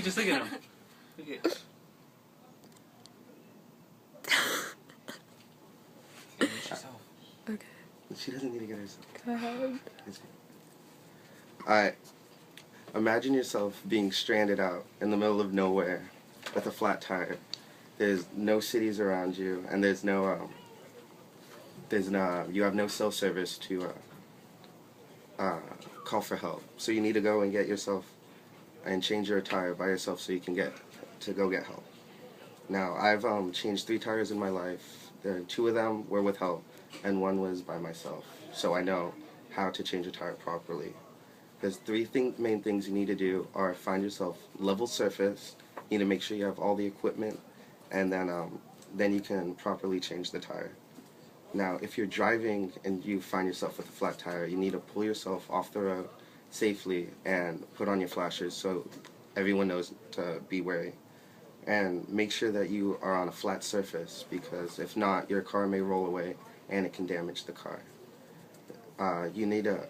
Just look at him. Okay. Okay. She doesn't need to get herself. Go ahead. Alright. Imagine yourself being stranded out in the middle of nowhere with a flat tire. There's no cities around you, and you have no cell service to call for help. So you need to go and get yourself and change your tire by yourself so you can go get help. Now, I've changed 3 tires in my life. 2 of them were with help, and 1 was by myself. So I know how to change a tire properly. There's 3 main things you need to do are find yourself level surface. You need to make sure you have all the equipment, and then you can properly change the tire. Now, if you're driving and you find yourself with a flat tire, you need to pull yourself off the road safely and put on your flashers so everyone knows to be wary. And make sure that you are on a flat surface, because if not, your car may roll away and it can damage the car. You need to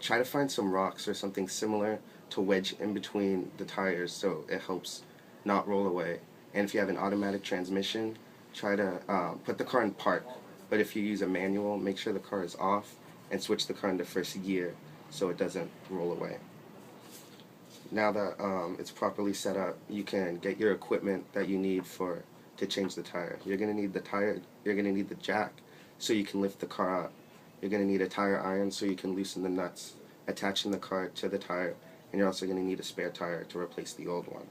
try to find some rocks or something similar to wedge in between the tires so it helps not roll away. And if you have an automatic transmission, try to put the car in park. But if you use a manual, make sure the car is off and switch the car into first gear so it doesn't roll away. Now that it's properly set up, you can get your equipment that you need to change the tire. You're going to need the tire, you're going to need the jack so you can lift the car up. You're going to need a tire iron so you can loosen the nuts attaching the car to the tire, and you're also going to need a spare tire to replace the old one.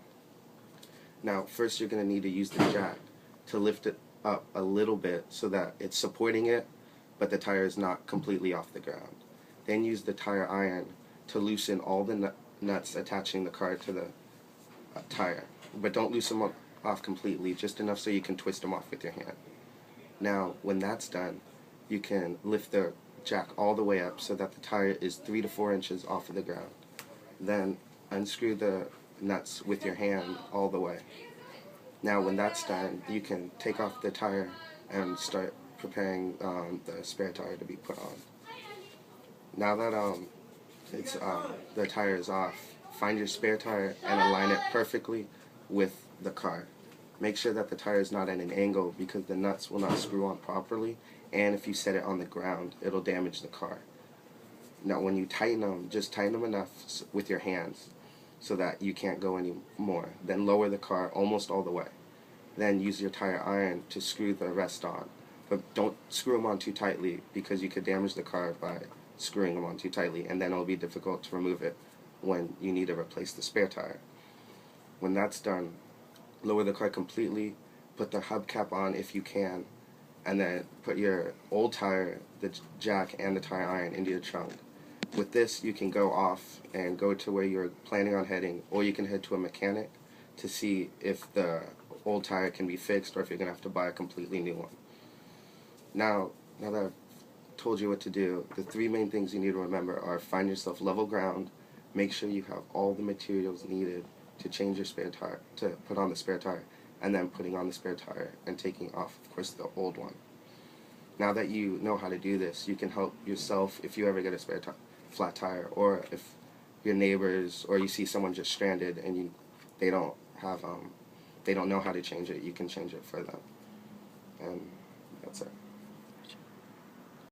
Now, first you're going to need to use the jack to lift it up a little bit so that it's supporting it, but the tire is not completely off the ground. Then use the tire iron to loosen all the nuts attaching the car to the tire, but don't loosen them off completely, just enough so you can twist them off with your hand. Now, when that's done, you can lift the jack all the way up so that the tire is 3 to 4 inches off of the ground. Then unscrew the nuts with your hand all the way. Now, when that's done, you can take off the tire and start preparing the spare tire to be put on. Now that the tire is off, find your spare tire and align it perfectly with the car. Make sure that the tire is not at an angle, because the nuts will not screw on properly, and if you set it on the ground, it'll damage the car. Now, when you tighten them, just tighten them enough with your hands so that you can't go any more. Then lower the car almost all the way. Then use your tire iron to screw the rest on. But don't screw them on too tightly, because you could damage the car by screwing them on too tightly, and then it'll be difficult to remove it when you need to replace the spare tire. When that's done, lower the car completely, put the hubcap on if you can, and then put your old tire, the jack, and the tire iron into your trunk. With this, you can go off and go to where you're planning on heading, or you can head to a mechanic to see if the old tire can be fixed, or if you're going to have to buy a completely new one. Now that I've told you what to do, the 3 main things you need to remember are: find yourself level ground, make sure you have all the materials needed to change your spare tire, to put on the spare tire, and then putting on the spare tire and taking off, of course, the old one. Now that you know how to do this, you can help yourself if you ever get a flat tire, or if your neighbors, or you see someone just stranded and they don't know how to change it, you can change it for them. And that's it.